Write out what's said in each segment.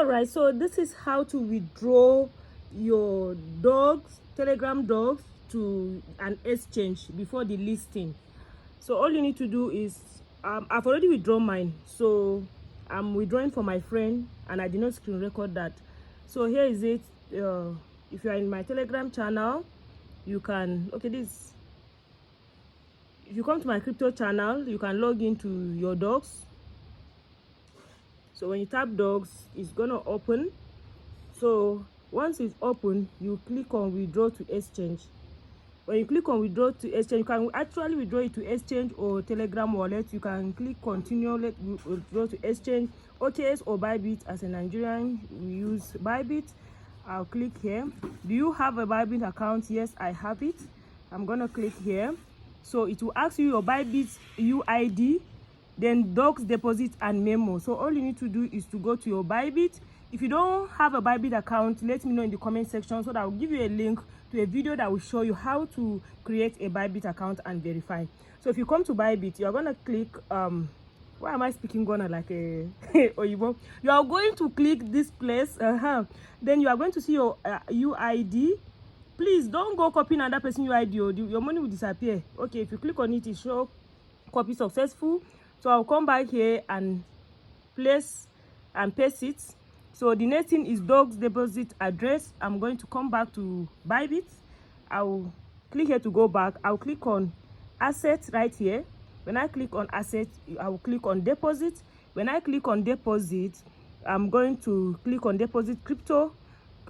All right, so this is how to withdraw your dogs, Telegram dogs, to an exchange before the listing. So all you need to do is I've already withdrawn mine, so I'm withdrawing for my friend and I did not screen record that. So here is it. If you are in my Telegram channel, you can this. If you come to my crypto channel, you can log into your dogs. So when you tap dogs, it's gonna open. So once it's open, you click on withdraw to exchange. When you click on withdraw to exchange, you can actually withdraw it to exchange or Telegram wallet. You can click continue, let withdraw to exchange, OKS or Bybit. As a Nigerian, we use Bybit. I'll click here. Do you have a Bybit account? Yes, I have it. I'm gonna click here. So it will ask you your Bybit UID, then docs, deposit, and memo. So all you need to do is to go to your Bybit. If you don't have a Bybit account, let me know in the comment section so that I'll give you a link to a video that will show you how to create a Bybit account and verify. So if you come to Bybit, you're gonna click why am I speaking Ghana like a Oyibo? You are going to click this place, then you are going to see your UID. Please don't go copy another person UID or your money will disappear. Okay, if you click on it, it show copy successful. So I'll come back here and place and paste it. So the next thing is dogs deposit address. I'm going to come back to Bybit. I'll click here to go back. I'll click on assets right here. When I click on assets, I will click on deposit. When I click on deposit, I'm going to click on deposit crypto.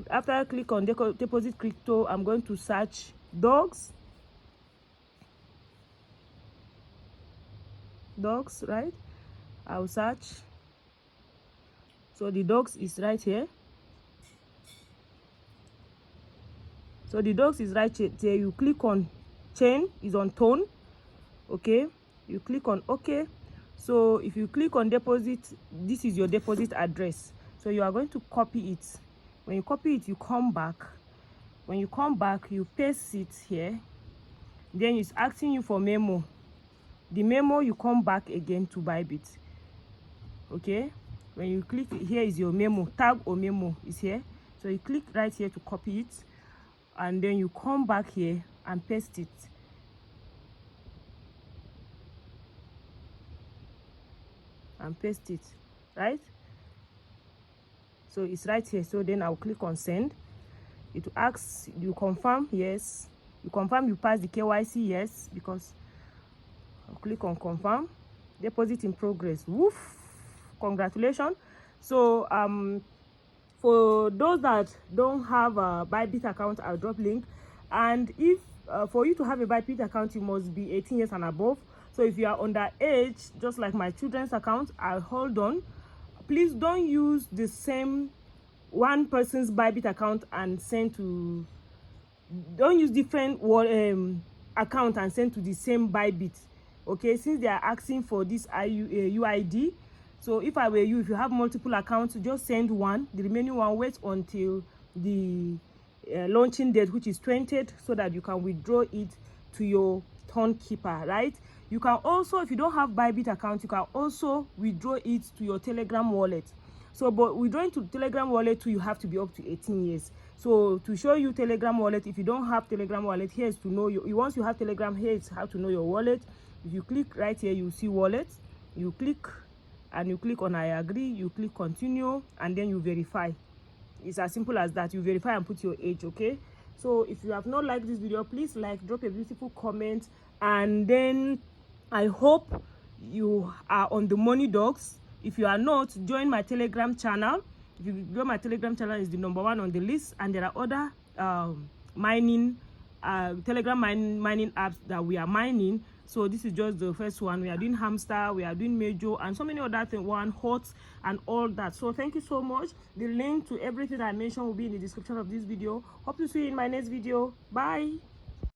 After I click on deposit crypto, I'm going to search dogs, right? I'll search. So the dogs is right here. So the dogs is right here. You click on chain, is on tone. Okay, you click on okay. So if you click on deposit, this is your deposit address. So you are going to copy it. When you copy it, you come back. When you come back, you paste it here. Then it's asking you for memo. The memo, you come back again to Bybit. Okay, when you click here is your memo, tag or memo is here. So you click right here to copy it, and then you come back here and paste it. Right? So it's right here. So then I'll click on send. It will ask you confirm. Yes, you confirm you pass the KYC. Yes, because I'll click on confirm. Deposit in progress. Woof, congratulations. So for those that don't have a Bybit account, I'll drop link. And if for you to have a Bybit account, you must be 18 years and above. So if you are underage, just like my children's account, I'll hold on. Please don't use the same one person's Bybit account and send to. Don't use different account and send to the same Bybit. Okay, since they are asking for this UID. So if I were you, if you have multiple accounts, just send one. The remaining one, wait until the launching date, which is 20th, so that you can withdraw it to your turn keeper, right? You can also, if you don't have Bybit account, you can also withdraw it to your Telegram wallet. So but withdrawing to Telegram wallet too, you have to be up to 18 years. So to show you Telegram wallet, if you don't have Telegram wallet, here's to know you. Once you have Telegram, here's how to know your wallet. If you click right here, you see wallet. You click and you click on I agree. You click continue, and then you verify. It's as simple as that. You verify and put your age. Okay. So if you have not liked this video, please like, drop a beautiful comment, and then I hope you are on the money dogs. If you are not, join my Telegram channel. If you join my Telegram channel, is the #1 on the list, and there are other Telegram mining apps that we are mining. So this is just the first one. We are doing hamster, we are doing major, and so many other things, one hot and all that. So thank you so much. The link to everything I mentioned will be in the description of this video. Hope to see you in my next video. Bye.